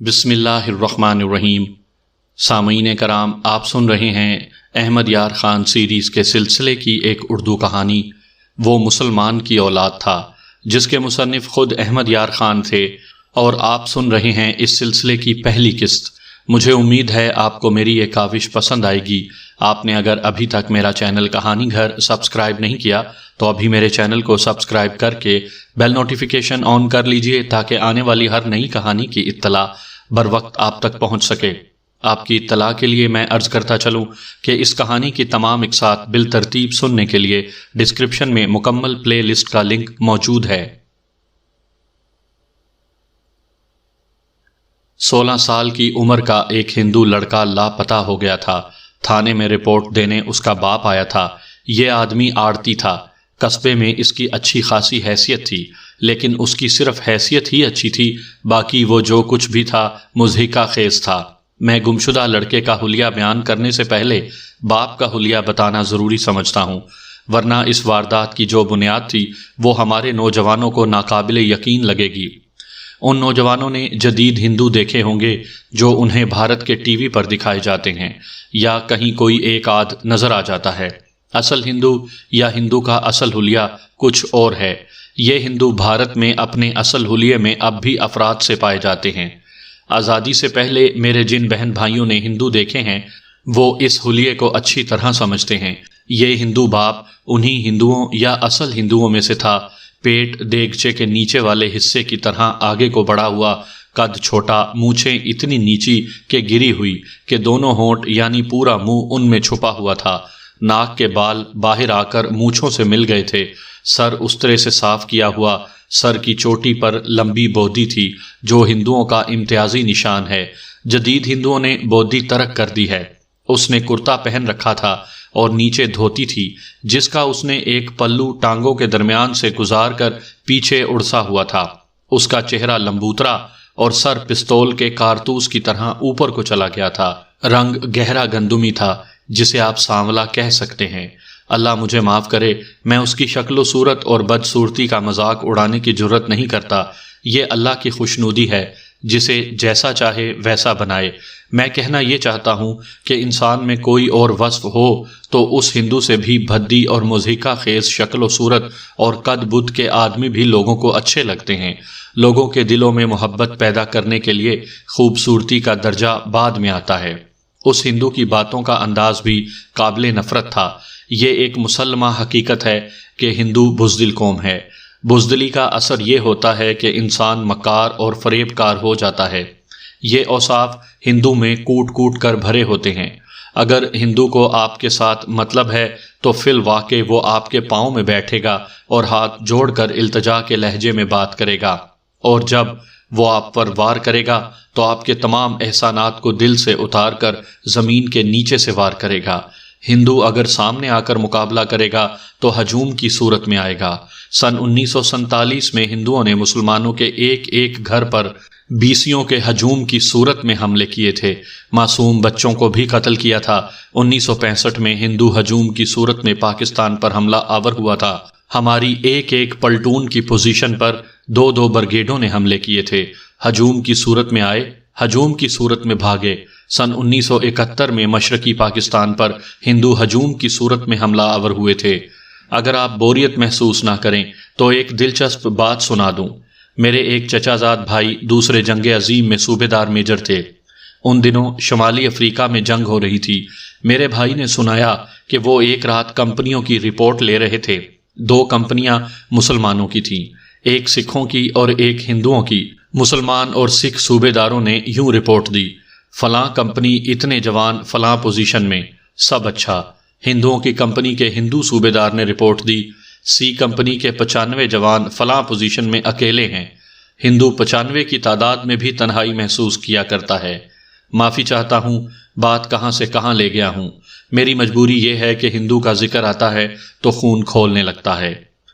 بسم اللہ الرحمن الرحیم۔ سامعین کرام، آپ سن رہے ہیں احمد یار خان سیریز کے سلسلے کی ایک اردو کہانی وہ مسلمان کی اولاد تھا، جس کے مصنف خود احمد یار خان تھے، اور آپ سن رہے ہیں اس سلسلے کی پہلی قسط۔ مجھے امید ہے آپ کو میری یہ کاوش پسند آئے گی۔ آپ نے اگر ابھی تک میرا چینل کہانی گھر سبسکرائب نہیں کیا تو ابھی میرے چینل کو سبسکرائب کر کے بیل نوٹیفیکیشن آن کر لیجئے تاکہ آنے والی ہر نئی کہانی کی اطلاع بر وقت آپ تک پہنچ سکے۔ آپ کی اطلاع کے لیے میں عرض کرتا چلوں کہ اس کہانی کی تمام اقساط بالترتیب سننے کے لیے ڈسکرپشن میں مکمل پلے لسٹ کا لنک موجود ہے۔ 16 سال کی عمر کا ایک ہندو لڑکا لاپتہ ہو گیا تھا۔ تھانے میں رپورٹ دینے اس کا باپ آیا تھا۔ یہ آدمی آڑتی تھا۔ قصبے میں اس کی اچھی خاصی حیثیت تھی، لیکن اس کی صرف حیثیت ہی اچھی تھی، باقی وہ جو کچھ بھی تھا مضحکہ خیز تھا۔ میں گمشدہ لڑکے کا حلیہ بیان کرنے سے پہلے باپ کا حلیہ بتانا ضروری سمجھتا ہوں، ورنہ اس واردات کی جو بنیاد تھی وہ ہمارے نوجوانوں کو ناقابل یقین لگے گی۔ ان نوجوانوں نے جدید ہندو دیکھے ہوں گے جو انہیں بھارت کے ٹی وی پر دکھائے جاتے ہیں، یا کہیں کوئی ایک آدھ نظر آ جاتا ہے۔ اصل ہندو یا ہندو کا اصل حلیہ کچھ اور ہے۔ یہ ہندو بھارت میں اپنے اصل حلیے میں اب بھی افراد سے پائے جاتے ہیں۔ آزادی سے پہلے میرے جن بہن بھائیوں نے ہندو دیکھے ہیں وہ اس حلیے کو اچھی طرح سمجھتے ہیں۔ یہ ہندو باپ انہی ہندوؤں یا اصل ہندوؤں میں سے تھا۔ پیٹ دیگچے کے نیچے والے حصے کی طرح آگے کو بڑھا ہوا، قد چھوٹا، مونچھیں اتنی نیچی کہ گری ہوئی کہ دونوں ہونٹ یعنی پورا منہ ان میں چھپا ہوا تھا۔ ناک کے بال باہر آ کر مونچھوں سے مل گئے تھے۔ سر استرے سے صاف کیا ہوا، سر کی چوٹی پر لمبی بودھی تھی جو ہندوؤں کا امتیازی نشان ہے۔ جدید ہندوؤں نے بودھی ترک کر دی ہے۔ اس نے کرتا پہن رکھا تھا اور نیچے دھوتی تھی جس کا اس نے ایک پلو ٹانگوں کے درمیان سے گزار کر پیچھے اڑسا ہوا تھا۔ اس کا چہرہ لمبوترا اور سر پستول کے کارتوس کی طرح اوپر کو چلا گیا تھا۔ رنگ گہرا گندمی تھا جسے آپ سانولا کہہ سکتے ہیں۔ اللہ مجھے معاف کرے، میں اس کی شکل و صورت اور بدصورتی کا مذاق اڑانے کی جرت نہیں کرتا۔ یہ اللہ کی خوشنودی ہے، جسے جیسا چاہے ویسا بنائے۔ میں کہنا یہ چاہتا ہوں کہ انسان میں کوئی اور وصف ہو تو اس ہندو سے بھی بھدی اور مضحکہ خیز شکل و صورت اور قد بد کے آدمی بھی لوگوں کو اچھے لگتے ہیں۔ لوگوں کے دلوں میں محبت پیدا کرنے کے لیے خوبصورتی کا درجہ بعد میں آتا ہے۔ اس ہندو کی باتوں کا انداز بھی قابل نفرت تھا۔ یہ ایک مسلمہ حقیقت ہے کہ ہندو بزدل قوم ہے۔ بزدلی کا اثر یہ ہوتا ہے کہ انسان مکار اور فریب کار ہو جاتا ہے۔ یہ اوصاف ہندو میں کوٹ کوٹ کر بھرے ہوتے ہیں۔ اگر ہندو کو آپ کے ساتھ مطلب ہے تو فی الواقع وہ آپ کے پاؤں میں بیٹھے گا اور ہاتھ جوڑ کر التجا کے لہجے میں بات کرے گا، اور جب وہ آپ پر وار کرے گا تو آپ کے تمام احسانات کو دل سے اتار کر زمین کے نیچے سے وار کرے گا۔ ہندو اگر سامنے آ کر مقابلہ کرے گا تو ہجوم کی صورت میں آئے گا۔ سن 1947 میں ہندوؤں نے مسلمانوں کے ایک ایک گھر پر بیسیوں کے ہجوم کی صورت میں حملے کیے تھے۔ معصوم بچوں کو بھی قتل کیا تھا۔ 1965 میں ہندو ہجوم کی صورت میں پاکستان پر حملہ آور ہوا تھا۔ ہماری ایک ایک پلٹون کی پوزیشن پر 2 بریگیڈوں نے حملے کیے تھے۔ ہجوم کی صورت میں آئے، ہجوم کی صورت میں بھاگے۔ سن 1971 میں مشرقی پاکستان پر ہندو ہجوم کی صورت میں حملہ آور ہوئے تھے۔ اگر آپ بوریت محسوس نہ کریں تو ایک دلچسپ بات سنا دوں۔ میرے ایک چچا زاد بھائی دوسرے جنگ عظیم میں صوبے دار میجر تھے۔ ان دنوں شمالی افریقہ میں جنگ ہو رہی تھی۔ میرے بھائی نے سنایا کہ وہ ایک رات کمپنیوں کی رپورٹ لے رہے تھے۔ 2 کمپنیاں مسلمانوں کی تھیں، ایک سکھوں کی اور ایک ہندوؤں کی۔ مسلمان اور سکھ صوبے داروں نے یوں رپورٹ دی: فلاں کمپنی اتنے جوان فلاں پوزیشن میں، سب اچھا۔ ہندوؤں کی کمپنی کے ہندو صوبے دار نے رپورٹ دی: سی کمپنی کے 95 جوان فلاں پوزیشن میں اکیلے ہیں۔ ہندو 95 کی تعداد میں بھی تنہائی محسوس کیا کرتا ہے۔ معافی چاہتا ہوں، بات کہاں سے کہاں لے گیا ہوں۔ میری مجبوری یہ ہے کہ ہندو کا ذکر آتا ہے تو خون کھولنے لگتا ہے۔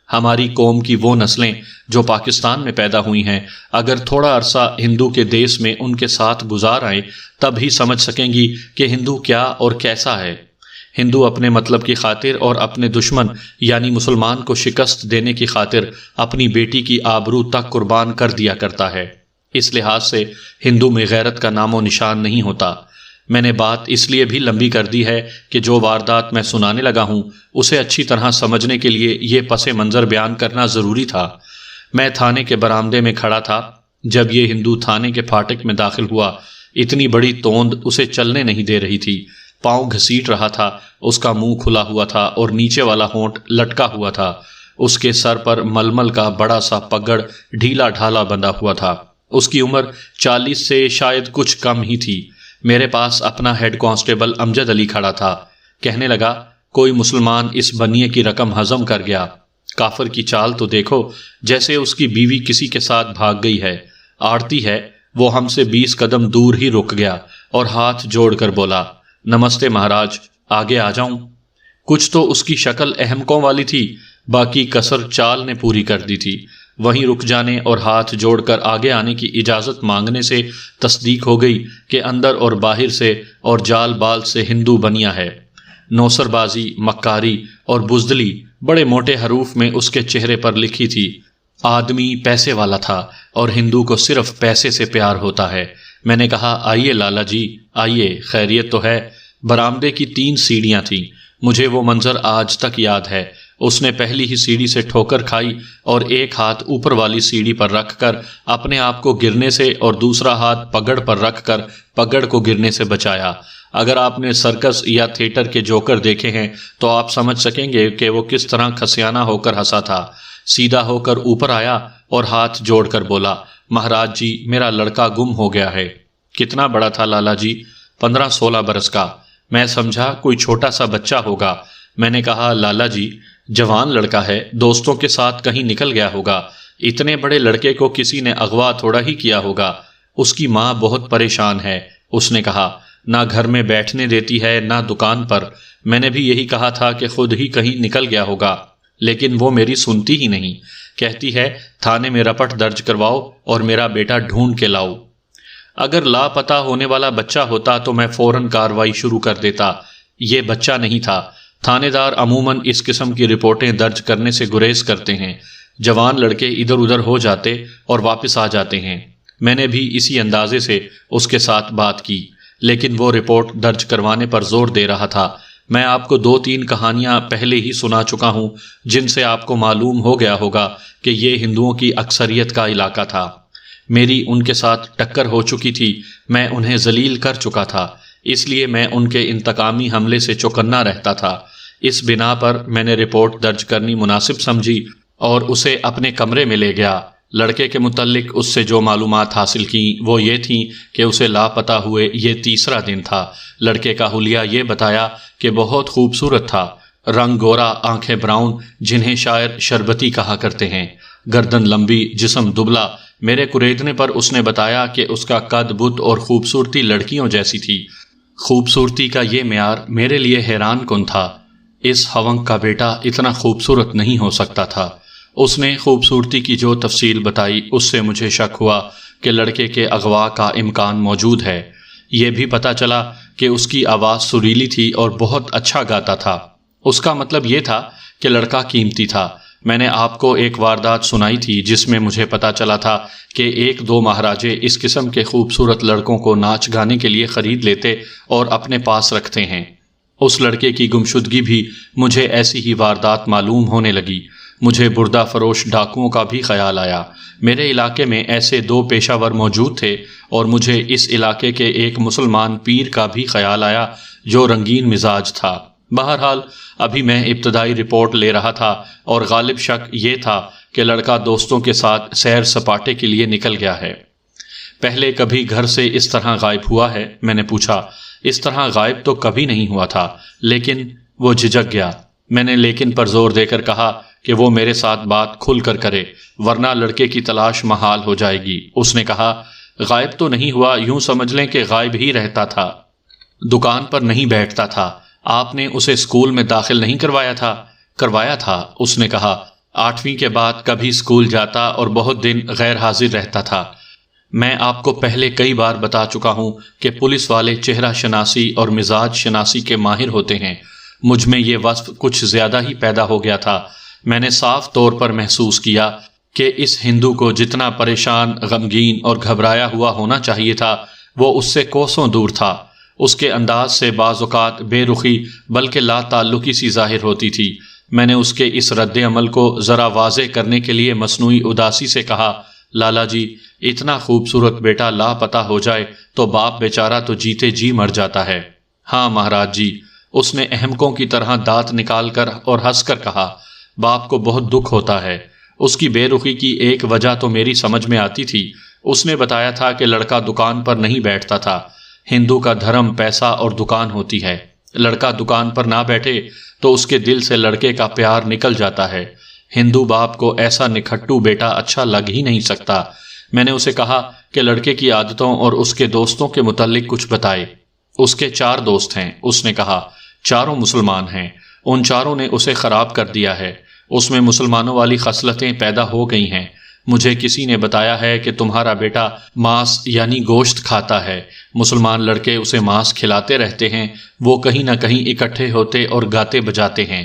ہماری قوم کی وہ نسلیں جو پاکستان میں پیدا ہوئی ہیں، اگر تھوڑا عرصہ ہندو کے دیس میں ان کے ساتھ گزار آئیں تب ہی سمجھ سکیں گی کہ ہندو کیا اور کیسا ہے۔ ہندو اپنے مطلب کی خاطر اور اپنے دشمن یعنی مسلمان کو شکست دینے کی خاطر اپنی بیٹی کی آبرو تک قربان کر دیا کرتا ہے۔ اس لحاظ سے ہندو میں غیرت کا نام و نشان نہیں ہوتا۔ میں نے بات اس لیے بھی لمبی کر دی ہے کہ جو واردات میں سنانے لگا ہوں اسے اچھی طرح سمجھنے کے لیے یہ پس منظر بیان کرنا ضروری تھا۔ میں تھانے کے برآمدے میں کھڑا تھا جب یہ ہندو تھانے کے پھاٹک میں داخل ہوا۔ اتنی بڑی توند اسے چلنے نہیں دے رہی تھی، پاؤں گھسیٹ رہا تھا، اس کا منہ کھلا ہوا تھا اور نیچے والا ہونٹ لٹکا ہوا تھا۔ اس کے سر پر ململ کا بڑا سا پگڑ ڈھیلا ڈھالا بندھا ہوا تھا۔ اس کی عمر 40 سے شاید کچھ کم ہی تھی۔ میرے پاس اپنا ہیڈ کانسٹیبل امجد علی کھڑا تھا۔ کہنے لگا، کوئی مسلمان اس بنیے کی رقم ہضم کر گیا۔ کافر کی چال تو دیکھو، جیسے اس کی بیوی کسی کے ساتھ بھاگ گئی ہے۔ آڑتی ہے، وہ ہم سے 20 قدم دور ہی رک گیا اور ہاتھ جوڑ کر بولا، نمستے مہاراج، آگے آ جاؤں؟ کچھ تو اس کی شکل احمقوں والی تھی، باقی کسر چال نے پوری کر دی تھی۔ وہیں رک جانے اور ہاتھ جوڑ کر آگے آنے کی اجازت مانگنے سے تصدیق ہو گئی کہ اندر اور باہر سے اور جال بال سے ہندو بنیا ہے۔ نوسر بازی، مکاری اور بزدلی بڑے موٹے حروف میں اس کے چہرے پر لکھی تھی۔ آدمی پیسے والا تھا اور ہندو کو صرف پیسے سے پیار ہوتا ہے۔ میں نے کہا، آئیے لالا جی، آئیے، خیریت تو ہے؟ برآمدے کی 3 سیڑھیاں تھیں، مجھے وہ منظر آج تک یاد ہے۔ اس نے پہلی ہی سیڑھی سے ٹھوکر کھائی اور ایک ہاتھ اوپر والی سیڑھی پر رکھ کر اپنے آپ کو گرنے سے اور دوسرا ہاتھ پگڑ پر رکھ کر پگڑ کو گرنے سے بچایا۔ اگر آپ نے سرکس یا تھیٹر کے جوکر دیکھے ہیں تو آپ سمجھ سکیں گے کہ وہ کس طرح کھسیانہ ہو کر ہنسا تھا۔ سیدھا ہو کر اوپر آیا اور ہاتھ جوڑ کر بولا، مہاراج جی، میرا لڑکا گم ہو گیا ہے۔ کتنا بڑا تھا لالا جی؟ 15-16 برس کا۔ میں سمجھا کوئی چھوٹا سا بچہ ہوگا۔ میں نے کہا، لالا جی، جوان لڑکا ہے، دوستوں کے ساتھ کہیں نکل گیا ہوگا۔ اتنے بڑے لڑکے کو کسی نے اغوا تھوڑا ہی کیا ہوگا۔ اس کی ماں بہت پریشان ہے۔ اس نے کہا، نہ گھر میں بیٹھنے دیتی ہے نہ دکان پر۔ میں نے بھی یہی کہا تھا کہ خود ہی کہیں نکل گیا ہوگا، لیکن وہ میری سنتی ہی نہیں۔ کہتی ہے، تھانے میں رپٹ درج کرواؤ اور میرا بیٹا ڈھونڈ کے لاؤ۔ اگر لاپتہ ہونے والا بچہ ہوتا تو میں فوراً کارروائی شروع کر دیتا۔ یہ بچہ نہیں تھا۔ تھانے دار عموماً اس قسم کی رپورٹیں درج کرنے سے گریز کرتے ہیں۔ جوان لڑکے ادھر ادھر ہو جاتے اور واپس آ جاتے ہیں۔ میں نے بھی اسی اندازے سے اس کے ساتھ بات کی، لیکن وہ رپورٹ درج کروانے پر زور دے رہا تھا۔ میں آپ کو 2-3 کہانیاں پہلے ہی سنا چکا ہوں جن سے آپ کو معلوم ہو گیا ہوگا کہ یہ ہندوؤں کی اکثریت کا علاقہ تھا۔ میری ان کے ساتھ ٹکر ہو چکی تھی، میں انہیں ذلیل کر چکا تھا، اس لیے میں ان کے انتقامی حملے سے چوکنا رہتا تھا۔ اس بنا پر میں نے رپورٹ درج کرنی مناسب سمجھی اور اسے اپنے کمرے میں لے گیا۔ لڑکے کے متعلق اس سے جو معلومات حاصل کیں وہ یہ تھیں کہ اسے لاپتہ ہوئے یہ 3را دن تھا۔ لڑکے کا حلیہ یہ بتایا کہ بہت خوبصورت تھا، رنگ گورا، آنکھیں براؤن جنہیں شاعر شربتی کہا کرتے ہیں، گردن لمبی، جسم دبلا۔ میرے کریدنے پر اس نے بتایا کہ اس کا قد بت اور خوبصورتی لڑکیوں جیسی تھی۔ خوبصورتی کا یہ معیار میرے لیے حیران کن تھا۔ اس ہونگ کا بیٹا اتنا خوبصورت نہیں ہو سکتا تھا۔ اس نے خوبصورتی کی جو تفصیل بتائی اس سے مجھے شک ہوا کہ لڑکے کے اغوا کا امکان موجود ہے۔ یہ بھی پتہ چلا کہ اس کی آواز سریلی تھی اور بہت اچھا گاتا تھا۔ اس کا مطلب یہ تھا کہ لڑکا قیمتی تھا۔ میں نے آپ کو ایک واردات سنائی تھی جس میں مجھے پتہ چلا تھا کہ 1-2 مہاراجے اس قسم کے خوبصورت لڑکوں کو ناچ گانے کے لیے خرید لیتے اور اپنے پاس رکھتے ہیں۔ اس لڑکے کی گمشدگی بھی مجھے ایسی ہی واردات معلوم ہونے لگی۔ مجھے بردہ فروش ڈاکوؤں کا بھی خیال آیا۔ میرے علاقے میں ایسے 2 پیشہ ور موجود تھے اور مجھے اس علاقے کے ایک مسلمان پیر کا بھی خیال آیا جو رنگین مزاج تھا۔ بہرحال ابھی میں ابتدائی رپورٹ لے رہا تھا اور غالب شک یہ تھا کہ لڑکا دوستوں کے ساتھ سیر سپاٹے کے لیے نکل گیا ہے۔ پہلے کبھی گھر سے اس طرح غائب ہوا ہے؟ میں نے پوچھا۔ اس طرح غائب تو کبھی نہیں ہوا تھا، لیکن وہ جھجک گیا۔ میں نے لیکن پر زور دے کر کہا کہ وہ میرے ساتھ بات کھل کر کرے ورنہ لڑکے کی تلاش محال ہو جائے گی۔ اس نے کہا، غائب تو نہیں ہوا، یوں سمجھ لیں کہ غائب ہی رہتا تھا، دکان پر نہیں بیٹھتا تھا۔ آپ نے اسے اسکول میں داخل نہیں کروایا تھا؟ کروایا تھا، اس نے کہا۔ 8ویں کے بعد کبھی اسکول جاتا اور بہت دن غیر حاضر رہتا تھا۔ میں آپ کو پہلے کئی بار بتا چکا ہوں کہ پولیس والے چہرہ شناسی اور مزاج شناسی کے ماہر ہوتے ہیں۔ مجھ میں یہ وصف کچھ زیادہ ہی پیدا ہو گیا تھا۔ میں نے صاف طور پر محسوس کیا کہ اس ہندو کو جتنا پریشان، غمگین اور گھبرایا ہوا ہونا چاہیے تھا وہ اس سے کوسوں دور تھا۔ اس کے انداز سے بعض اوقات بے رخی بلکہ لا تعلقی سی ظاہر ہوتی تھی۔ میں نے اس کے اس رد عمل کو ذرا واضح کرنے کے لیے مصنوعی اداسی سے کہا، لالا جی، اتنا خوبصورت بیٹا لاپتہ ہو جائے تو باپ بیچارہ تو جیتے جی مر جاتا ہے۔ ہاں مہاراج جی، اس نے احمقوں کی طرح دانت نکال کر اور ہنس کر کہا، باپ کو بہت دکھ ہوتا ہے۔ اس کی بے رخی کی ایک وجہ تو میری سمجھ میں آتی تھی۔ اس نے بتایا تھا کہ لڑکا دکان پر نہیں بیٹھتا تھا۔ ہندو کا دھرم پیسہ اور دکان ہوتی ہے۔ لڑکا دکان پر نہ بیٹھے تو اس کے دل سے لڑکے کا پیار نکل جاتا ہے۔ ہندو باپ کو ایسا نکھٹو بیٹا اچھا لگ ہی نہیں سکتا۔ میں نے اسے کہا کہ لڑکے کی عادتوں اور اس کے دوستوں کے متعلق کچھ بتائے۔ اس کے 4 دوست ہیں، اس نے کہا، چاروں مسلمان ہیں۔ ان چاروں نے اسے خراب کر دیا ہے۔ اس میں مسلمانوں والی خصلتیں پیدا ہو گئی ہیں۔ مجھے کسی نے بتایا ہے کہ تمہارا بیٹا ماس یعنی گوشت کھاتا ہے۔ مسلمان لڑکے اسے ماس کھلاتے رہتے ہیں۔ وہ کہیں نہ کہیں اکٹھے ہوتے اور گاتے بجاتے ہیں۔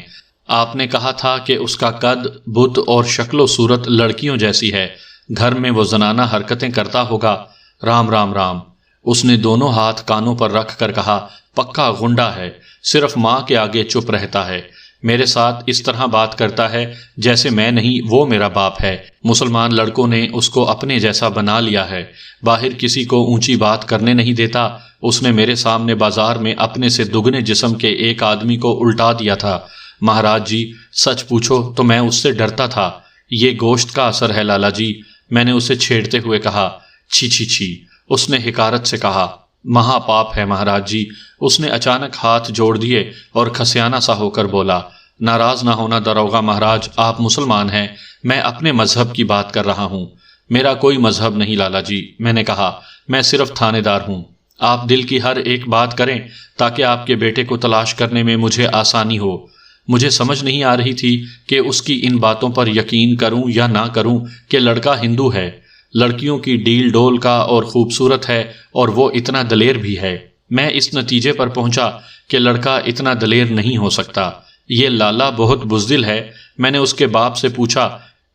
آپ نے کہا تھا کہ اس کا قد، بت اور شکل و صورت لڑکیوں جیسی ہے۔ گھر میں وہ زنانہ حرکتیں کرتا ہوگا۔ رام رام رام۔ اس نے دونوں ہاتھ کانوں پر رکھ کر کہا، پکا غنڈا ہے، صرف ماں کے آگے چپ رہتا ہے۔ میرے ساتھ اس طرح بات کرتا ہے جیسے میں نہیں وہ میرا باپ ہے۔ مسلمان لڑکوں نے اس کو اپنے جیسا بنا لیا ہے۔ باہر کسی کو اونچی بات کرنے نہیں دیتا۔ اس نے میرے سامنے بازار میں اپنے سے دگنے جسم کے ایک آدمی کو الٹا دیا تھا۔ مہاراج جی، سچ پوچھو تو میں اس سے ڈرتا تھا۔ یہ گوشت کا اثر ہے لالا جی، میں نے اسے چھیڑتے ہوئے کہا۔ چھی چھی چھی، اس نے حقارت سے کہا۔ مہا پاپ ہے مہاراج جی۔ اس نے اچانک ہاتھ جوڑ دیے اور کھسیانہ سا ہو کر بولا، ناراض نہ ہونا داروغہ مہاراج، آپ مسلمان ہیں، میں اپنے مذہب کی بات کر رہا ہوں۔ میرا کوئی مذہب نہیں لالا جی، میں نے کہا، میں صرف تھانے دار ہوں۔ آپ دل کی ہر ایک بات کریں تاکہ آپ کے بیٹے کو تلاش کرنے میں مجھے آسانی ہو۔ مجھے سمجھ نہیں آ رہی تھی کہ اس کی ان باتوں پر یقین کروں یا نہ کروں کہ لڑکا ہندو ہے، لڑکیوں کی ڈیل ڈول کا اور خوبصورت ہے، اور وہ اتنا دلیر بھی ہے۔ میں اس نتیجے پر پہنچا کہ لڑکا اتنا دلیر نہیں ہو سکتا۔ یہ لالا بہت بزدل ہے۔ میں نے اس کے باپ سے پوچھا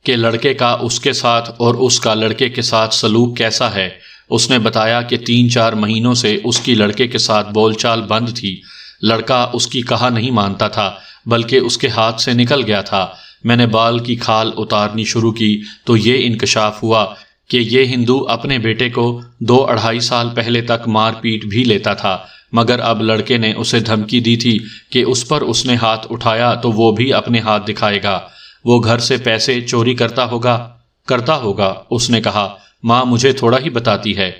کہ لڑکے کا اس کے ساتھ اور اس کا لڑکے کے ساتھ سلوک کیسا ہے۔ اس نے بتایا کہ 3-4 مہینوں سے اس کی لڑکے کے ساتھ بول چال بند تھی۔ لڑکا اس کی کہا نہیں مانتا تھا، بلکہ اس کے ہاتھ سے نکل گیا تھا۔ میں نے بال کی کھال اتارنی شروع کی تو یہ انکشاف ہوا کہ یہ ہندو اپنے بیٹے کو 2-2.5 سال پہلے تک مار پیٹ بھی لیتا تھا، مگر اب لڑکے نے اسے دھمکی دی تھی کہ اس پر اس نے ہاتھ اٹھایا تو وہ بھی اپنے ہاتھ دکھائے گا۔ وہ گھر سے پیسے چوری کرتا ہوگا، اس نے کہا۔ ماں مجھے تھوڑا ہی بتاتی ہے،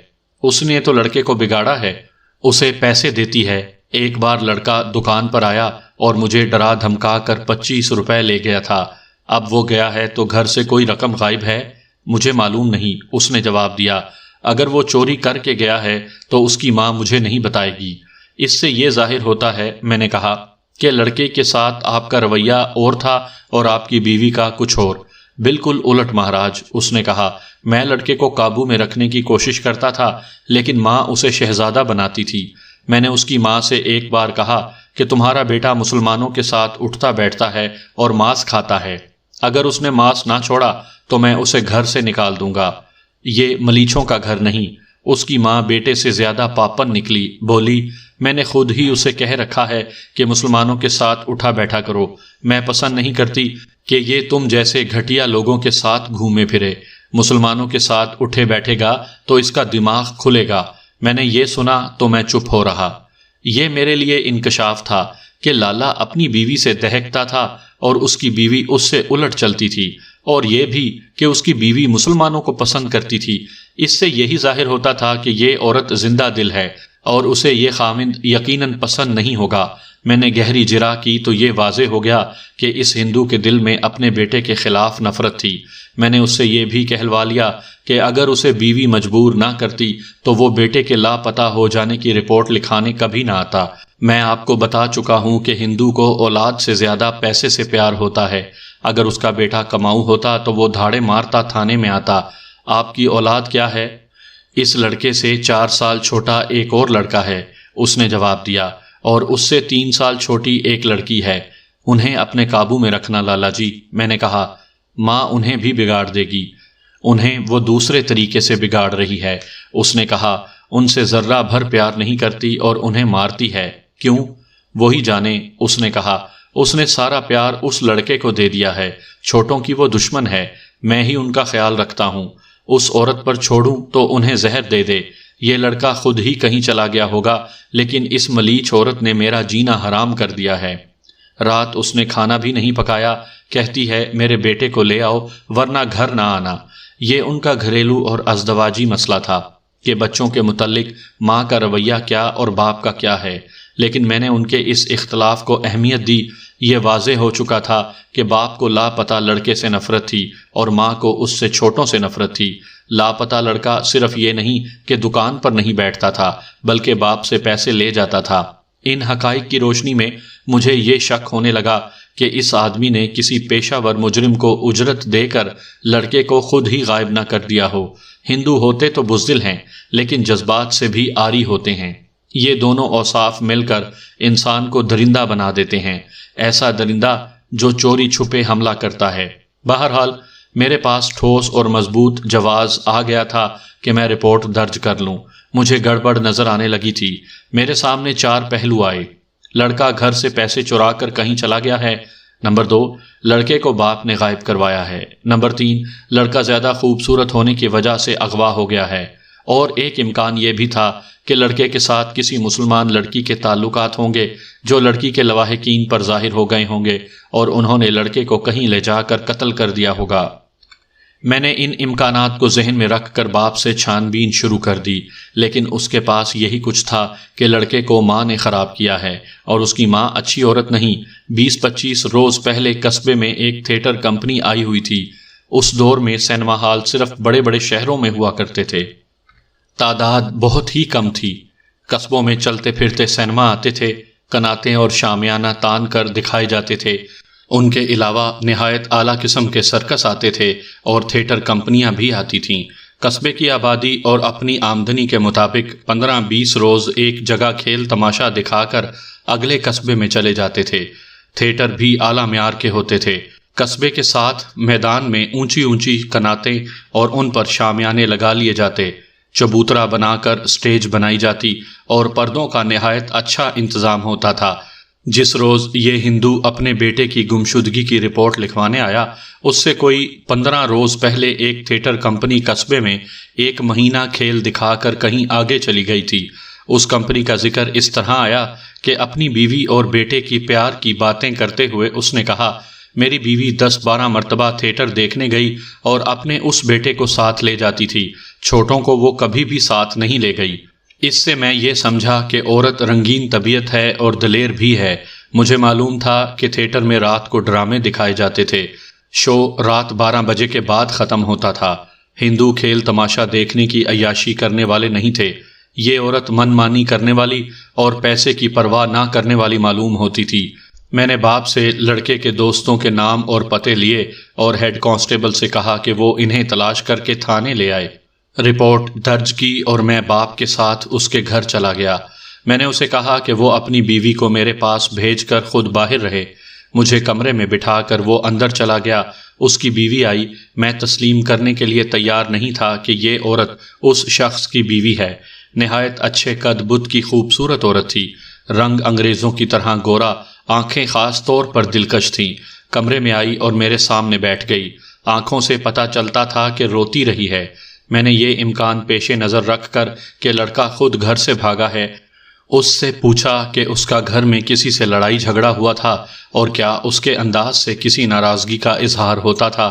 اس نے تو لڑکے کو بگاڑا ہے، اسے پیسے دیتی ہے۔ ایک بار لڑکا دکان پر آیا اور مجھے ڈرا دھمکا کر 25 روپے لے گیا تھا۔ اب وہ گیا ہے تو گھر سے کوئی رقم غائب ہے؟ مجھے معلوم نہیں، اس نے جواب دیا۔ اگر وہ چوری کر کے گیا ہے تو اس کی ماں مجھے نہیں بتائے گی۔ اس سے یہ ظاہر ہوتا ہے، میں نے کہا، کہ لڑکے کے ساتھ آپ کا رویہ اور تھا اور آپ کی بیوی کا کچھ اور۔ بالکل الٹ مہاراج، اس نے کہا۔ میں لڑکے کو قابو میں رکھنے کی کوشش کرتا تھا، لیکن ماں اسے شہزادہ بناتی تھی۔ میں نے اس کی ماں سے ایک بار کہا کہ تمہارا بیٹا مسلمانوں کے ساتھ اٹھتا بیٹھتا ہے اور ماس کھاتا ہے، اگر اس نے ماس نہ چھوڑا تو میں اسے گھر سے نکال دوں گا۔ یہ ملیچھوں کا گھر نہیں۔ اس کی ماں بیٹے سے زیادہ پاپن نکلی، بولی، میں نے خود ہی اسے کہہ رکھا ہے کہ مسلمانوں کے ساتھ اٹھا بیٹھا کرو۔ میں پسند نہیں کرتی کہ یہ تم جیسے گھٹیا لوگوں کے ساتھ گھومے پھرے۔ مسلمانوں کے ساتھ اٹھے بیٹھے گا تو اس کا دماغ کھلے گا۔ میں نے یہ سنا تو میں چپ ہو رہا۔ یہ میرے لیے انکشاف تھا کہ لالا اپنی بیوی سے دہکتا تھا اور اس کی بیوی اس سے الٹ چلتی تھی، اور یہ بھی کہ اس کی بیوی مسلمانوں کو پسند کرتی تھی۔ اس سے یہی ظاہر ہوتا تھا کہ یہ عورت زندہ دل ہے اور اسے یہ خاوند یقیناً پسند نہیں ہوگا۔ میں نے گہری جرح کی تو یہ واضح ہو گیا کہ اس ہندو کے دل میں اپنے بیٹے کے خلاف نفرت تھی۔ میں نے اس سے یہ بھی کہلوا لیا کہ اگر اسے بیوی مجبور نہ کرتی تو وہ بیٹے کے لاپتہ ہو جانے کی رپورٹ لکھانے کبھی نہ آتا۔ میں آپ کو بتا چکا ہوں کہ ہندو کو اولاد سے زیادہ پیسے سے پیار ہوتا ہے۔ اگر اس کا بیٹا کماؤ ہوتا تو وہ دھاڑے مارتا تھانے میں آتا۔ آپ کی اولاد کیا ہے؟ اس لڑکے سے 4 سال چھوٹا ایک اور لڑکا ہے، اس نے جواب دیا، اور اس سے 3 سال چھوٹی ایک لڑکی ہے۔ انہیں اپنے قابو میں رکھنا لالا جی، میں نے کہا۔ ماں انہیں بھی بگاڑ دے گی، انہیں وہ دوسرے طریقے سے بگاڑ رہی ہے۔ اس نے کہا ان سے ذرہ بھر پیار نہیں کرتی اور انہیں مارتی ہے، کیوں؟ وہی جانے۔ اس نے کہا اس نے سارا پیار اس لڑکے کو دے دیا ہے، چھوٹوں کی وہ دشمن ہے، میں ہی ان کا خیال رکھتا ہوں، اس عورت پر چھوڑوں تو انہیں زہر دے دے، یہ لڑکا خود ہی کہیں چلا گیا ہوگا، لیکن اس ملیچ عورت نے میرا جینا حرام کر دیا ہے۔ رات اس نے کھانا بھی نہیں پکایا، کہتی ہے میرے بیٹے کو لے آؤ ورنہ گھر نہ آنا۔ یہ ان کا گھریلو اور ازدواجی مسئلہ تھا کہ بچوں کے متعلق ماں کا رویہ کیا اور باپ کا کیا ہے، لیکن میں نے ان کے اس اختلاف کو اہمیت دی۔ یہ واضح ہو چکا تھا کہ باپ کو لاپتہ لڑکے سے نفرت تھی اور ماں کو اس سے چھوٹوں سے نفرت تھی۔ لاپتہ لڑکا صرف یہ نہیں کہ دکان پر نہیں بیٹھتا تھا بلکہ باپ سے پیسے لے جاتا تھا۔ ان حقائق کی روشنی میں مجھے یہ شک ہونے لگا کہ اس آدمی نے کسی پیشہ ور مجرم کو اجرت دے کر لڑکے کو خود ہی غائب نہ کر دیا ہو۔ ہندو ہوتے تو بزدل ہیں لیکن جذبات سے بھی عاری ہوتے ہیں۔ یہ دونوں اوصاف مل کر انسان کو درندہ بنا دیتے ہیں، ایسا درندہ جو چوری چھپے حملہ کرتا ہے۔ بہرحال میرے پاس ٹھوس اور مضبوط جواز آ گیا تھا کہ میں رپورٹ درج کر لوں۔ مجھے گڑبڑ نظر آنے لگی تھی۔ میرے سامنے 4 پہلو آئے۔ لڑکا گھر سے پیسے چرا کر کہیں چلا گیا ہے۔ نمبر 2، لڑکے کو باپ نے غائب کروایا ہے۔ نمبر 3، لڑکا زیادہ خوبصورت ہونے کی وجہ سے اغوا ہو گیا ہے۔ اور ایک امکان یہ بھی تھا کہ لڑکے کے ساتھ کسی مسلمان لڑکی کے تعلقات ہوں گے جو لڑکی کے لواحقین پر ظاہر ہو گئے ہوں گے اور انہوں نے لڑکے کو کہیں لے جا کر قتل کر دیا ہوگا۔ میں نے ان امکانات کو ذہن میں رکھ کر باپ سے چھان بین شروع کر دی، لیکن اس کے پاس یہی کچھ تھا کہ لڑکے کو ماں نے خراب کیا ہے اور اس کی ماں اچھی عورت نہیں۔ 20-25 روز پہلے قصبے میں ایک تھیٹر کمپنی آئی ہوئی تھی۔ اس دور میں سینما ہال صرف بڑے بڑے شہروں میں ہوا کرتے تھے، تعداد بہت ہی کم تھی۔ قصبوں میں چلتے پھرتے سینما آتے تھے، قناتیں اور شامیانہ تان کر دکھائے جاتے تھے۔ ان کے علاوہ نہایت اعلیٰ قسم کے سرکس آتے تھے اور تھیٹر کمپنیاں بھی آتی تھیں۔ قصبے کی آبادی اور اپنی آمدنی کے مطابق 15-20 روز ایک جگہ کھیل تماشا دکھا کر اگلے قصبے میں چلے جاتے تھے۔ تھیٹر بھی اعلیٰ معیار کے ہوتے تھے۔ قصبے کے ساتھ میدان میں اونچی اونچی قناتیں اور ان پر شامیانے لگا لیے جاتے، چبوترا بنا کر سٹیج بنائی جاتی اور پردوں کا نہایت اچھا انتظام ہوتا تھا۔ جس روز یہ ہندو اپنے بیٹے کی گمشدگی کی رپورٹ لکھوانے آیا، اس سے کوئی 15 روز پہلے ایک تھیٹر کمپنی قصبے میں 1 مہینہ کھیل دکھا کر کہیں آگے چلی گئی تھی۔ اس کمپنی کا ذکر اس طرح آیا کہ اپنی بیوی اور بیٹے کی پیار کی باتیں کرتے ہوئے اس نے کہا، میری بیوی 10-12 مرتبہ تھیٹر دیکھنے گئی اور اپنے اس بیٹے کو ساتھ لے جاتی تھی، چھوٹوں کو وہ کبھی بھی ساتھ نہیں لے گئی۔ اس سے میں یہ سمجھا کہ عورت رنگین طبیعت ہے اور دلیر بھی ہے۔ مجھے معلوم تھا کہ تھیٹر میں رات کو ڈرامے دکھائے جاتے تھے۔ شو رات 12 بجے کے بعد ختم ہوتا تھا۔ ہندو کھیل تماشا دیکھنے کی عیاشی کرنے والے نہیں تھے۔ یہ عورت من مانی کرنے والی اور پیسے کی پرواہ نہ کرنے والی معلوم ہوتی تھی۔ میں نے باپ سے لڑکے کے دوستوں کے نام اور پتے لیے اور ہیڈ کانسٹیبل سے کہا کہ وہ انہیں تلاش کر کے تھانے لے آئے۔ رپورٹ درج کی اور میں باپ کے ساتھ اس کے گھر چلا گیا۔ میں نے اسے کہا کہ وہ اپنی بیوی کو میرے پاس بھیج کر خود باہر رہے۔ مجھے کمرے میں بٹھا کر وہ اندر چلا گیا۔ اس کی بیوی آئی۔ میں تسلیم کرنے کے لیے تیار نہیں تھا کہ یہ عورت اس شخص کی بیوی ہے۔ نہایت اچھے قد بت کی خوبصورت عورت تھی، رنگ انگریزوں کی طرح گورا، آنکھیں خاص طور پر دلکش تھیں۔ کمرے میں آئی اور میرے سامنے بیٹھ گئی۔ آنکھوں سے پتہ چلتا تھا کہ روتی رہی ہے۔ میں نے یہ امکان پیش نظر رکھ کر کہ لڑکا خود گھر سے بھاگا ہے، اس سے پوچھا کہ اس کا گھر میں کسی سے لڑائی جھگڑا ہوا تھا اور کیا اس کے انداز سے کسی ناراضگی کا اظہار ہوتا تھا۔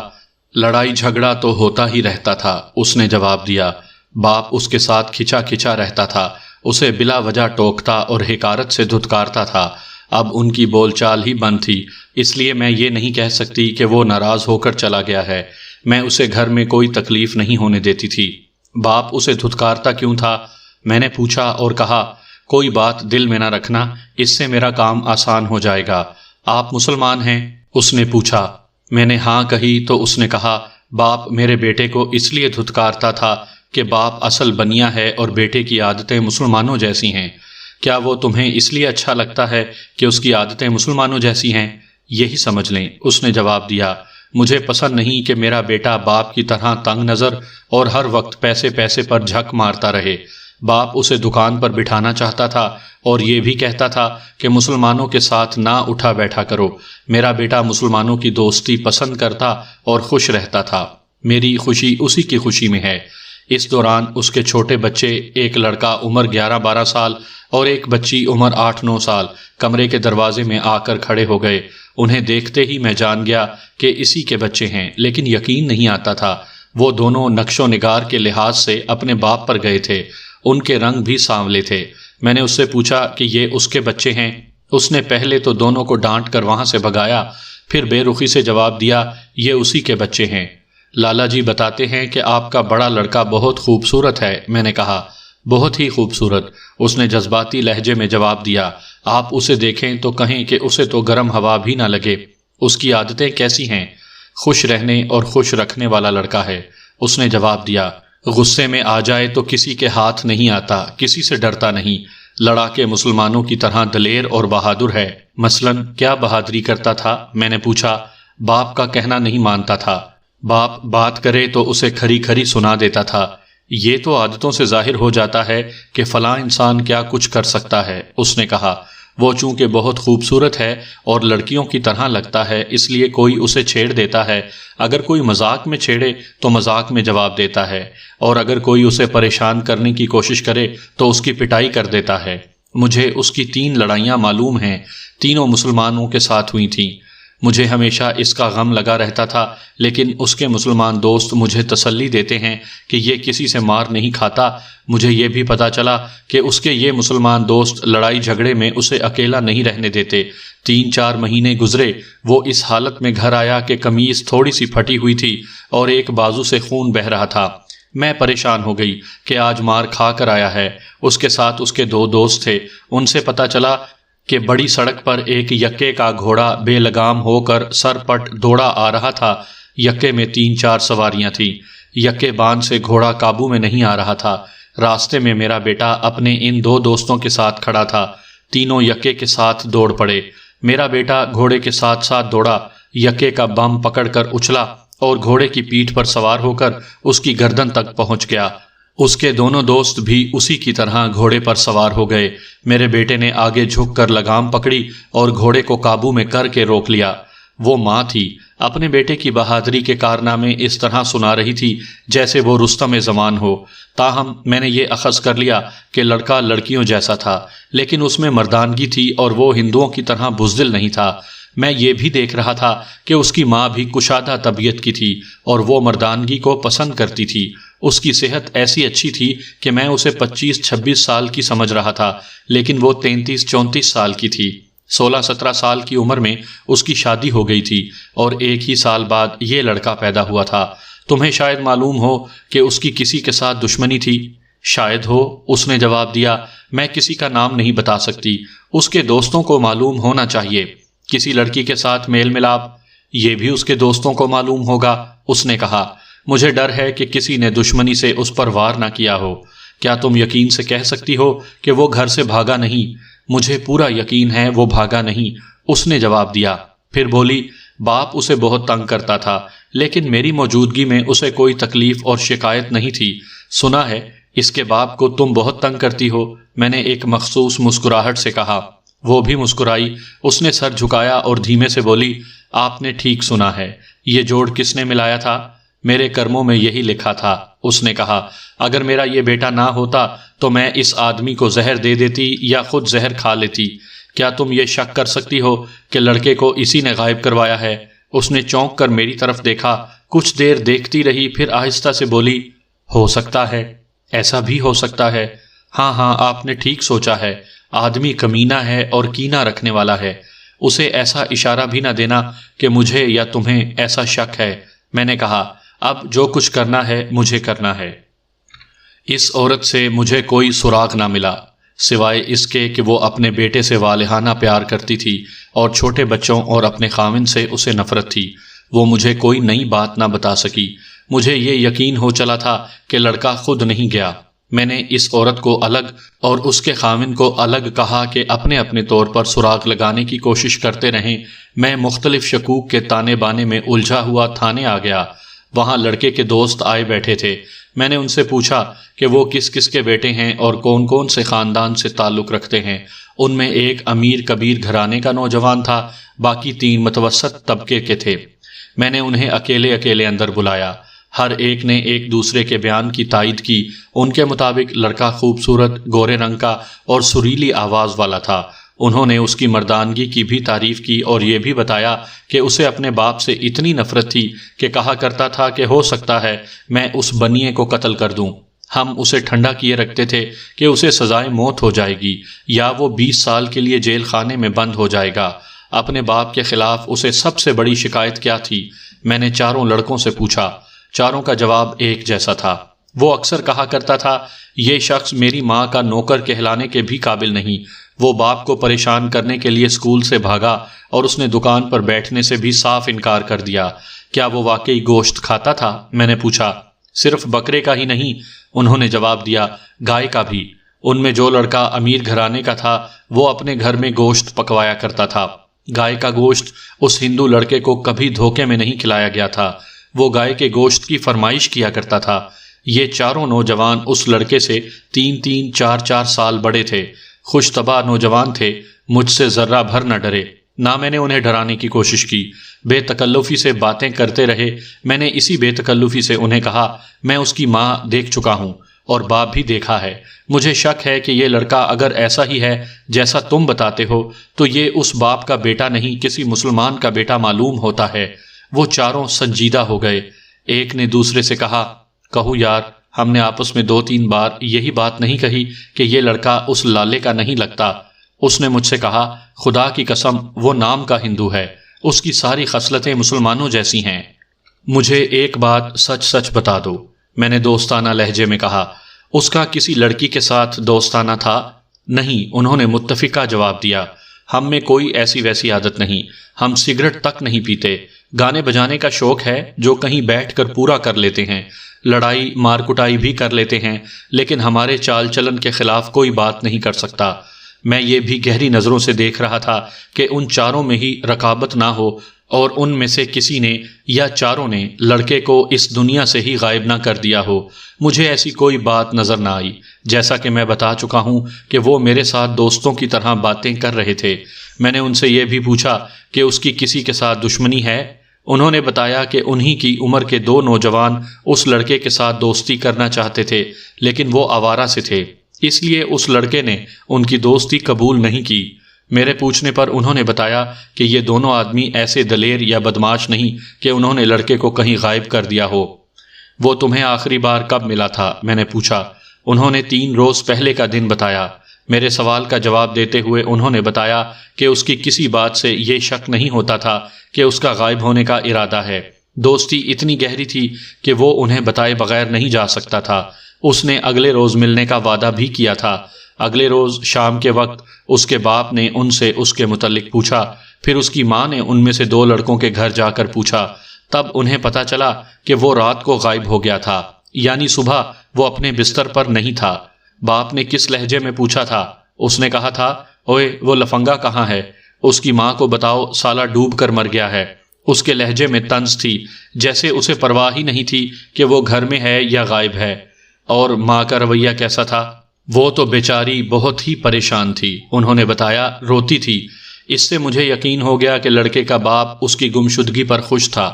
لڑائی جھگڑا تو ہوتا ہی رہتا تھا، اس نے جواب دیا۔ باپ اس کے ساتھ کھچا کھچا رہتا تھا، اسے بلا وجہ ٹوکتا اور حقارت سے دھتکارتا تھا۔ اب ان کی بول چال ہی بند تھی، اس لیے میں یہ نہیں کہہ سکتی کہ وہ ناراض ہو کر چلا گیا ہے۔ میں اسے گھر میں کوئی تکلیف نہیں ہونے دیتی تھی۔ باپ اسے دھتکارتا کیوں تھا؟ میں نے پوچھا اور کہا، کوئی بات دل میں نہ رکھنا، اس سے میرا کام آسان ہو جائے گا۔ آپ مسلمان ہیں؟ اس نے پوچھا۔ میں نے ہاں کہی تو اس نے کہا، باپ میرے بیٹے کو اس لیے دھتکارتا تھا کہ باپ اصل بنیا ہے اور بیٹے کی عادتیں مسلمانوں جیسی ہیں۔ کیا وہ تمہیں اس لیے اچھا لگتا ہے کہ اس کی عادتیں مسلمانوں جیسی ہیں؟ یہی سمجھ لیں، اس نے جواب دیا۔ مجھے پسند نہیں کہ میرا بیٹا باپ کی طرح تنگ نظر اور ہر وقت پیسے پیسے پر جھک مارتا رہے۔ باپ اسے دکان پر بٹھانا چاہتا تھا اور یہ بھی کہتا تھا کہ مسلمانوں کے ساتھ نہ اٹھا بیٹھا کرو۔ میرا بیٹا مسلمانوں کی دوستی پسند کرتا اور خوش رہتا تھا۔ میری خوشی اسی کی خوشی میں ہے۔ اس دوران اس کے چھوٹے بچے، ایک لڑکا عمر 11-12 سال اور ایک بچی عمر 8-9 سال، کمرے کے دروازے میں آ کر کھڑے ہو گئے۔ انہیں دیکھتے ہی میں جان گیا کہ اسی کے بچے ہیں، لیکن یقین نہیں آتا تھا۔ وہ دونوں نقش و نگار کے لحاظ سے اپنے باپ پر گئے تھے۔ ان کے رنگ بھی سانولے تھے۔ میں نے اس سے پوچھا کہ یہ اس کے بچے ہیں؟ اس نے پہلے تو دونوں کو ڈانٹ کر وہاں سے بھگایا، پھر بے رخی سے جواب دیا، یہ اسی کے بچے ہیں۔ لالا جی بتاتے ہیں کہ آپ کا بڑا لڑکا بہت خوبصورت ہے۔ میں نے کہا، بہت ہی خوبصورت۔ اس نے جذباتی لہجے میں جواب دیا، آپ اسے دیکھیں تو کہیں کہ اسے تو گرم ہوا بھی نہ لگے۔ اس کی عادتیں کیسی ہیں؟ خوش رہنے اور خوش رکھنے والا لڑکا ہے۔ اس نے جواب دیا، غصے میں آ جائے تو کسی کے ہاتھ نہیں آتا، کسی سے ڈرتا نہیں، لڑا کے مسلمانوں کی طرح دلیر اور بہادر ہے۔ مثلاً کیا بہادری کرتا تھا؟ میں نے پوچھا۔ باپ کا کہنا نہیں مانتا تھا۔ باپ بات کرے تو اسے کھری کھری سنا دیتا تھا۔ یہ تو عادتوں سے ظاہر ہو جاتا ہے کہ فلاں انسان کیا کچھ کر سکتا ہے۔ اس نے کہا، وہ چونکہ بہت خوبصورت ہے اور لڑکیوں کی طرح لگتا ہے، اس لیے کوئی اسے چھیڑ دیتا ہے۔ اگر کوئی مذاق میں چھیڑے تو مذاق میں جواب دیتا ہے، اور اگر کوئی اسے پریشان کرنے کی کوشش کرے تو اس کی پٹائی کر دیتا ہے۔ مجھے اس کی 3 لڑائیاں معلوم ہیں، تینوں مسلمانوں کے ساتھ ہوئی تھیں۔ مجھے ہمیشہ اس کا غم لگا رہتا تھا، لیکن اس کے مسلمان دوست مجھے تسلی دیتے ہیں کہ یہ کسی سے مار نہیں کھاتا۔ مجھے یہ بھی پتا چلا کہ اس کے یہ مسلمان دوست لڑائی جھگڑے میں اسے اکیلا نہیں رہنے دیتے۔ 3-4 مہینے گزرے، وہ اس حالت میں گھر آیا کہ قمیض تھوڑی سی پھٹی ہوئی تھی اور ایک بازو سے خون بہہ رہا تھا۔ میں پریشان ہو گئی کہ آج مار کھا کر آیا ہے۔ اس کے ساتھ اس کے 2 دوست تھے۔ ان سے پتا چلا کہ بڑی سڑک پر ایک یکے کا گھوڑا بے لگام ہو کر سر پٹ دوڑا آ رہا تھا۔ یکے میں 3-4 سواریاں تھیں۔ یکے باندھ سے گھوڑا قابو میں نہیں آ رہا تھا۔ راستے میں میرا بیٹا اپنے ان 2 دوستوں کے ساتھ کھڑا تھا۔ تینوں یکے کے ساتھ دوڑ پڑے۔ میرا بیٹا گھوڑے کے ساتھ ساتھ دوڑا، یکے کا بم پکڑ کر اچھلا اور گھوڑے کی پیٹھ پر سوار ہو کر اس کی گردن تک پہنچ گیا۔ اس کے دونوں دوست بھی اسی کی طرح گھوڑے پر سوار ہو گئے۔ میرے بیٹے نے آگے جھک کر لگام پکڑی اور گھوڑے کو قابو میں کر کے روک لیا۔ وہ ماں تھی، اپنے بیٹے کی بہادری کے کارنامے اس طرح سنا رہی تھی جیسے وہ رستم زمان ہو۔ تاہم میں نے یہ اخذ کر لیا کہ لڑکا لڑکیوں جیسا تھا، لیکن اس میں مردانگی تھی اور وہ ہندوؤں کی طرح بزدل نہیں تھا۔ میں یہ بھی دیکھ رہا تھا کہ اس کی ماں بھی کشادہ طبیعت کی تھی اور وہ مردانگی کو پسند کرتی تھی۔ اس کی صحت ایسی اچھی تھی کہ میں اسے 25-26 سال کی سمجھ رہا تھا، لیکن وہ 33-34 سال کی تھی۔ 16-17 سال کی عمر میں اس کی شادی ہو گئی تھی اور ایک ہی سال بعد یہ لڑکا پیدا ہوا تھا۔ تمہیں شاید معلوم ہو کہ اس کی کسی کے ساتھ دشمنی تھی؟ شاید ہو، اس نے جواب دیا۔ میں کسی کا نام نہیں بتا سکتی، اس کے دوستوں کو معلوم ہونا چاہیے۔ کسی لڑکی کے ساتھ میل ملاپ؟ یہ بھی اس کے دوستوں کو معلوم ہوگا، اس نے کہا۔ مجھے ڈر ہے کہ کسی نے دشمنی سے اس پر وار نہ کیا ہو۔ کیا تم یقین سے کہہ سکتی ہو کہ وہ گھر سے بھاگا نہیں؟ مجھے پورا یقین ہے وہ بھاگا نہیں، اس نے جواب دیا۔ پھر بولی، باپ اسے بہت تنگ کرتا تھا، لیکن میری موجودگی میں اسے کوئی تکلیف اور شکایت نہیں تھی۔ سنا ہے اس کے باپ کو تم بہت تنگ کرتی ہو، میں نے ایک مخصوص مسکراہٹ سے کہا۔ وہ بھی مسکرائی۔ اس نے سر جھکایا اور دھیمے سے بولی، آپ نے ٹھیک سنا ہے۔ یہ جوڑ کس نے ملایا تھا؟ میرے کرموں میں یہی لکھا تھا، اس نے کہا۔ اگر میرا یہ بیٹا نہ ہوتا تو میں اس آدمی کو زہر دے دیتی یا خود زہر کھا لیتی۔ کیا تم یہ شک کر سکتی ہو کہ لڑکے کو اسی نے غائب کروایا ہے؟ اس نے چونک کر میری طرف دیکھا، کچھ دیر دیکھتی رہی، پھر آہستہ سے بولی، ہو سکتا ہے، ایسا بھی ہو سکتا ہے۔ ہاں، آپ نے ٹھیک سوچا ہے، آدمی کمینہ ہے اور کینہ رکھنے والا ہے۔ اسے ایسا اشارہ بھی نہ دینا کہ مجھے یا تمہیں ایسا شک ہے۔ میں نے کہا، اب جو کچھ کرنا ہے مجھے کرنا ہے۔ اس عورت سے مجھے کوئی سراغ نہ ملا، سوائے اس کے کہ وہ اپنے بیٹے سے والہانہ پیار کرتی تھی اور چھوٹے بچوں اور اپنے خاوند سے اسے نفرت تھی۔ وہ مجھے کوئی نئی بات نہ بتا سکی۔ مجھے یہ یقین ہو چلا تھا کہ لڑکا خود نہیں گیا۔ میں نے اس عورت کو الگ اور اس کے خاوند کو الگ کہا کہ اپنے اپنے طور پر سراغ لگانے کی کوشش کرتے رہیں۔ میں مختلف شکوک کے تانے بانے میں الجھا ہوا تھانے آ گیا۔ وہاں لڑکے کے دوست آئے بیٹھے تھے۔ میں نے ان سے پوچھا کہ وہ کس کس کے بیٹے ہیں اور کون کون سے خاندان سے تعلق رکھتے ہیں۔ ان میں ایک امیر کبیر گھرانے کا نوجوان تھا، باقی 3 متوسط طبقے کے تھے۔ میں نے انہیں اکیلے اکیلے اندر بلایا۔ ہر ایک نے ایک دوسرے کے بیان کی تائید کی۔ ان کے مطابق لڑکا خوبصورت، گورے رنگ کا اور سریلی آواز والا تھا۔ انہوں نے اس کی مردانگی کی بھی تعریف کی اور یہ بھی بتایا کہ اسے اپنے باپ سے اتنی نفرت تھی کہ کہا کرتا تھا کہ ہو سکتا ہے میں اس بنیے کو قتل کر دوں۔ ہم اسے ٹھنڈا کیے رکھتے تھے کہ اسے سزائے موت ہو جائے گی یا وہ 20 سال کے لیے جیل خانے میں بند ہو جائے گا۔ اپنے باپ کے خلاف اسے سب سے بڑی شکایت کیا تھی؟ میں نے چاروں لڑکوں سے پوچھا۔ چاروں کا جواب ایک جیسا تھا۔ وہ اکثر کہا کرتا تھا یہ شخص میری ماں کا نوکر کہلانے کے بھی قابل نہیں۔ وہ باپ کو پریشان کرنے کے لیے اسکول سے بھاگا اور اس نے دکان پر بیٹھنے سے بھی صاف انکار کر دیا۔ کیا وہ واقعی گوشت کھاتا تھا؟ میں نے پوچھا۔ صرف بکرے کا ہی نہیں، انہوں نے جواب دیا، گائے کا بھی۔ ان میں جو لڑکا امیر گھرانے کا تھا وہ اپنے گھر میں گوشت پکوایا کرتا تھا۔ گائے کا گوشت اس ہندو لڑکے کو کبھی دھوکے میں نہیں کھلایا گیا تھا۔ وہ گائے کے گوشت کی فرمائش کیا کرتا تھا۔ یہ چاروں نوجوان اس لڑکے سے 3-3 4-4 سال بڑے تھے۔ خوش طبع نوجوان تھے، مجھ سے ذرہ بھر نہ ڈرے، نہ میں نے انہیں ڈرانے کی کوشش کی۔ بے تکلفی سے باتیں کرتے رہے۔ میں نے اسی بے تکلفی سے انہیں کہا میں اس کی ماں دیکھ چکا ہوں اور باپ بھی دیکھا ہے۔ مجھے شک ہے کہ یہ لڑکا اگر ایسا ہی ہے جیسا تم بتاتے ہو تو یہ اس باپ کا بیٹا نہیں، کسی مسلمان کا بیٹا معلوم ہوتا ہے۔ وہ چاروں سنجیدہ ہو گئے۔ ایک نے دوسرے سے کہا کہو یار، ہم نے آپس میں 2-3 بار یہی بات نہیں کہی کہ یہ لڑکا اس لالے کا نہیں لگتا؟ اس نے مجھ سے کہا خدا کی قسم وہ نام کا ہندو ہے، اس کی ساری خصلتیں مسلمانوں جیسی ہیں۔ مجھے ایک بات سچ سچ بتا دو، میں نے دوستانہ لہجے میں کہا۔ اس کا کسی لڑکی کے ساتھ دوستانہ تھا؟ نہیں، انہوں نے متفقہ جواب دیا۔ ہم میں کوئی ایسی ویسی عادت نہیں، ہم سگریٹ تک نہیں پیتے۔ گانے بجانے کا شوق ہے جو کہیں بیٹھ کر پورا کر لیتے ہیں، لڑائی مار کٹائی بھی کر لیتے ہیں، لیکن ہمارے چال چلن کے خلاف کوئی بات نہیں کر سکتا۔ میں یہ بھی گہری نظروں سے دیکھ رہا تھا کہ ان چاروں میں ہی رقابت نہ ہو اور ان میں سے کسی نے یا چاروں نے لڑکے کو اس دنیا سے ہی غائب نہ کر دیا ہو۔ مجھے ایسی کوئی بات نظر نہ آئی، جیسا کہ میں بتا چکا ہوں کہ وہ میرے ساتھ دوستوں کی طرح باتیں کر رہے تھے۔ میں نے ان سے یہ بھی پوچھا کہ اس کی کسی کے ساتھ دشمنی ہے؟ انہوں نے بتایا کہ انہی کی عمر کے 2 نوجوان اس لڑکے کے ساتھ دوستی کرنا چاہتے تھے، لیکن وہ آوارہ سے تھے، اس لیے اس لڑکے نے ان کی دوستی قبول نہیں کی۔ میرے پوچھنے پر انہوں نے بتایا کہ یہ دونوں آدمی ایسے دلیر یا بدماش نہیں کہ انہوں نے لڑکے کو کہیں غائب کر دیا ہو۔ وہ تمہیں آخری بار کب ملا تھا؟ میں نے پوچھا۔ انہوں نے 3 روز پہلے کا دن بتایا۔ میرے سوال کا جواب دیتے ہوئے انہوں نے بتایا کہ اس کی کسی بات سے یہ شک نہیں ہوتا تھا کہ اس کا غائب ہونے کا ارادہ ہے۔ دوستی اتنی گہری تھی کہ وہ انہیں بتائے بغیر نہیں جا سکتا تھا۔ اس نے اگلے روز ملنے کا وعدہ بھی کیا تھا۔ اگلے روز شام کے وقت اس کے باپ نے ان سے اس کے متعلق پوچھا، پھر اس کی ماں نے ان میں سے 2 لڑکوں کے گھر جا کر پوچھا۔ تب انہیں پتہ چلا کہ وہ رات کو غائب ہو گیا تھا، یعنی صبح وہ اپنے بستر پر نہیں تھا۔ باپ نے کس لہجے میں پوچھا تھا؟ اس نے کہا تھا اوئے وہ لفنگا کہاں ہے؟ اس کی ماں کو بتاؤ سالہ ڈوب کر مر گیا ہے۔ اس کے لہجے میں طنز تھی، جیسے اسے پرواہ ہی نہیں تھی کہ وہ گھر میں ہے یا غائب ہے۔ اور ماں کا رویہ کیسا تھا؟ وہ تو بیچاری بہت ہی پریشان تھی، انہوں نے بتایا، روتی تھی۔ اس سے مجھے یقین ہو گیا کہ لڑکے کا باپ اس کی گمشدگی پر خوش تھا۔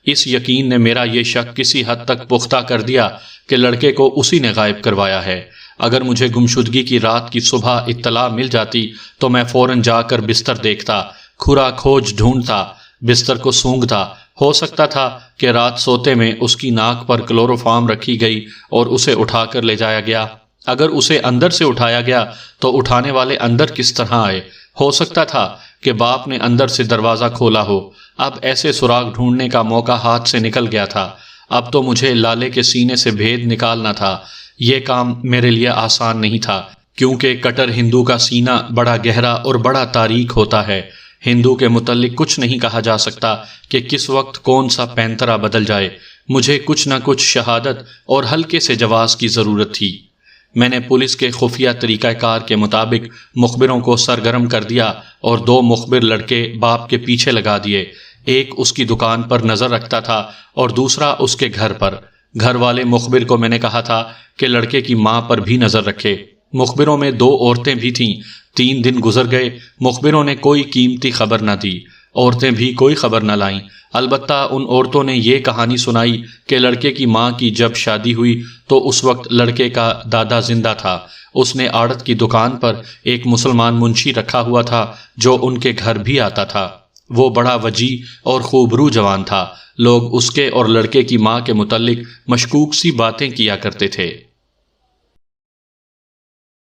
اس یقین نے میرا یہ شک کسی حد تک پختہ کر دیا کہ لڑکے کو اسی نے غائب کروایا ہے۔ اگر مجھے گمشدگی کی رات کی صبح اطلاع مل جاتی تو میں فوراً جا کر بستر دیکھتا، کھرا کھوج ڈھونڈتا، بستر کو سونگتا۔ ہو سکتا تھا کہ رات سوتے میں اس کی ناک پر کلوروفارم رکھی گئی اور اسے اٹھا کر لے جایا گیا۔ اگر اسے اندر سے اٹھایا گیا تو اٹھانے والے اندر کس طرح آئے؟ ہو سکتا تھا کہ باپ نے اندر سے دروازہ کھولا ہو۔ اب ایسے سراغ ڈھونڈنے کا موقع ہاتھ سے نکل گیا تھا۔ اب تو مجھے لالے کے سینے سے بھید نکالنا تھا۔ یہ کام میرے لیے آسان نہیں تھا، کیونکہ کٹر ہندو کا سینہ بڑا گہرا اور بڑا تاریک ہوتا ہے۔ ہندو کے متعلق کچھ نہیں کہا جا سکتا کہ کس وقت کون سا پینترا بدل جائے۔ مجھے کچھ نہ کچھ شہادت اور ہلکے سے جواز کی ضرورت تھی۔ میں نے پولیس کے خفیہ طریقہ کار کے مطابق مخبروں کو سرگرم کر دیا اور 2 مخبر لڑکے باپ کے پیچھے لگا دیے۔ ایک اس کی دکان پر نظر رکھتا تھا اور دوسرا اس کے گھر پر۔ گھر والے مخبر کو میں نے کہا تھا کہ لڑکے کی ماں پر بھی نظر رکھے۔ مخبروں میں 2 عورتیں بھی تھیں۔ 3 دن گزر گئے، مخبروں نے کوئی قیمتی خبر نہ دی، عورتیں بھی کوئی خبر نہ لائیں۔ البتہ ان عورتوں نے یہ کہانی سنائی کہ لڑکے کی ماں کی جب شادی ہوئی تو اس وقت لڑکے کا دادا زندہ تھا۔ اس نے آڑت کی دکان پر ایک مسلمان منشی رکھا ہوا تھا جو ان کے گھر بھی آتا تھا۔ وہ بڑا وجیح اور خوبرو جوان تھا۔ لوگ اس کے اور لڑکے کی ماں کے متعلق مشکوک سی باتیں کیا کرتے تھے۔